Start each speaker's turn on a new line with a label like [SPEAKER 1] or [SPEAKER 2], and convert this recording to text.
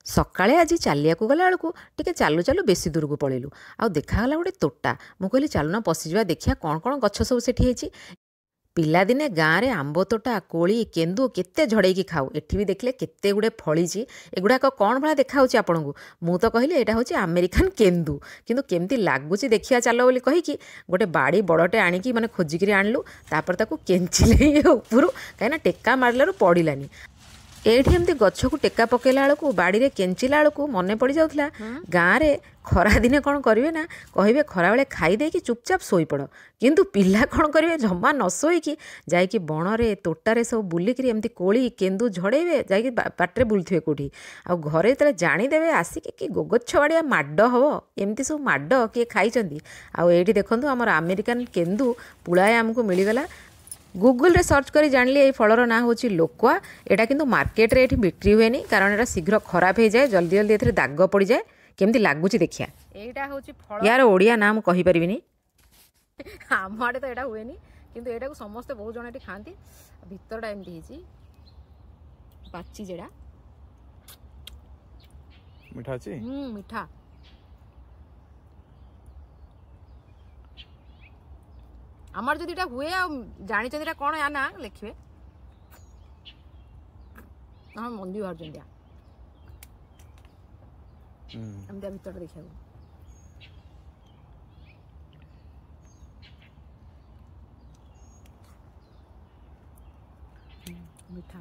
[SPEAKER 1] ସକାଳେ ଆଜି ଚାଲିବାକୁ ଗଲା ବେଳକୁ ଟିକେ ଚାଲୁ ଚାଲୁ ବେଶୀ ଦୂରକୁ ପଳେଇଲୁ। ଆଉ ଦେଖାଗଲା ଗୋଟେ ତୋଟା। ମୁଁ କହିଲି ଚାଲୁନ ପଶିଯିବା ଦେଖିବା କ'ଣ କ'ଣ ଗଛ ସବୁ ସେଠି ହେଇଛି। ପିଲାଦିନେ ଗାଁରେ ଆମ୍ବ ତୋଟା, କୋଳି, କେନ୍ଦୁ କେତେ ଝଡ଼େଇକି ଖାଉ। ଏଠି ବି ଦେଖିଲେ କେତେ ଗୁଡ଼େ ଫଳିଛି। ଏଗୁଡ଼ାକ କ'ଣ ଭଳିଆ ଦେଖାହେଉଛି ଆପଣଙ୍କୁ? ମୁଁ ତ କହିଲି ଏଇଟା ହେଉଛି ଆମେରିକାନ୍ କେନ୍ଦୁ, କିନ୍ତୁ କେମିତି ଲାଗୁଛି ଦେଖିବା ଚାଲ ବୋଲି କହିକି ଗୋଟେ ବାଡ଼ି ବଡ଼ଟେ ଆଣିକି ମାନେ ଖୋଜିକିରି ଆଣିଲୁ। ତାପରେ ତାକୁ କେଞ୍ଚିଲେ ଉପରୁ, କାହିଁକିନା ଟେକା ମାରିଲାରୁ ପଡ଼ିଲାନି। ଏଇଠି ଏମିତି ଗଛକୁ ଟେକା ପକାଇଲା ବେଳକୁ, ବାଡ଼ିରେ କେଞ୍ଚିଲା ବେଳକୁ ମନେ ପଡ଼ିଯାଉଥିଲା ଗାଁରେ ଖରାଦିନେ କ'ଣ କରିବେ ନା କହିବେ ଖରାବେଳେ ଖାଇ ଦେଇକି ଚୁପଚାପ ଶୋଇପଡ଼। କିନ୍ତୁ ପିଲା କ'ଣ କରିବେ, ଜମା ନ ଶୋଇକି ଯାଇକି ବଣରେ ତୋଟାରେ ସବୁ ବୁଲିକିରି ଏମିତି କୋଳି କେନ୍ଦୁ ଝଡ଼େଇବେ, ଯାଇକି ପାଟିରେ ବୁଲୁଥିବେ କେଉଁଠି। ଆଉ ଘରେ ଯେତେବେଳେ ଜାଣିଦେବେ ଆସିକି କି ଗୋଗଛ ବାଡ଼ିଆ ମାଡ଼ ହେବ। ଏମିତି ସବୁ ମାଡ଼ କିଏ ଖାଇଛନ୍ତି? ଆଉ ଏଇଠି ଦେଖନ୍ତୁ ଆମର ଆମେରିକାନ୍ କେନ୍ଦୁ ପୁଳାଏ ଆମକୁ ମିଳିଗଲା। ଗୁଗୁଲରେ ସର୍ଚ୍ଚ କରି ଜାଣିଲି ଏଇ ଫଳର ନାଁ ହେଉଛି ଲୋକୁଆ। ଏଇଟା କିନ୍ତୁ ମାର୍କେଟରେ ଏଠି ବିକ୍ରି ହୁଏନି, କାରଣ ଏଇଟା ଶୀଘ୍ର ଖରାପ ହେଇଯାଏ, ଜଲ୍ଦି ଜଲ୍ଦି ଏଥିରେ ଦାଗ ପଡ଼ିଯାଏ। କେମିତି ଲାଗୁଛି ଦେଖିଆ। ଏଇଟା ହେଉଛି ଫଳ, ୟାର ଓଡ଼ିଆ ନାଁ ମୁଁ କହିପାରିବିନି। ଆମ ଆଡ଼େ ତ ଏଇଟା ହୁଏନି, କିନ୍ତୁ ଏଇଟାକୁ ସମସ୍ତେ ବହୁତ ଜଣ ଏଠି ଖାଆନ୍ତି। ଭିତରଟା ଏମିତି ହେଇଛି, ପାଚି ଯେଡ଼ା
[SPEAKER 2] ମିଠା ଅଛି।
[SPEAKER 1] ମିଠା। ଆମର ଯଦି ଏଇଟା ହୁଏ ଆଉ ଜାଣିଛନ୍ତି ଏଇଟା କ'ଣ ୟା ନା ଲେଖିବେ। ହଁ ମନ୍ଦି ବାହାରୁଛନ୍ତି ଏମିତିଆ ଭିତରଟା ଦେଖିବାକୁ। ମିଠା।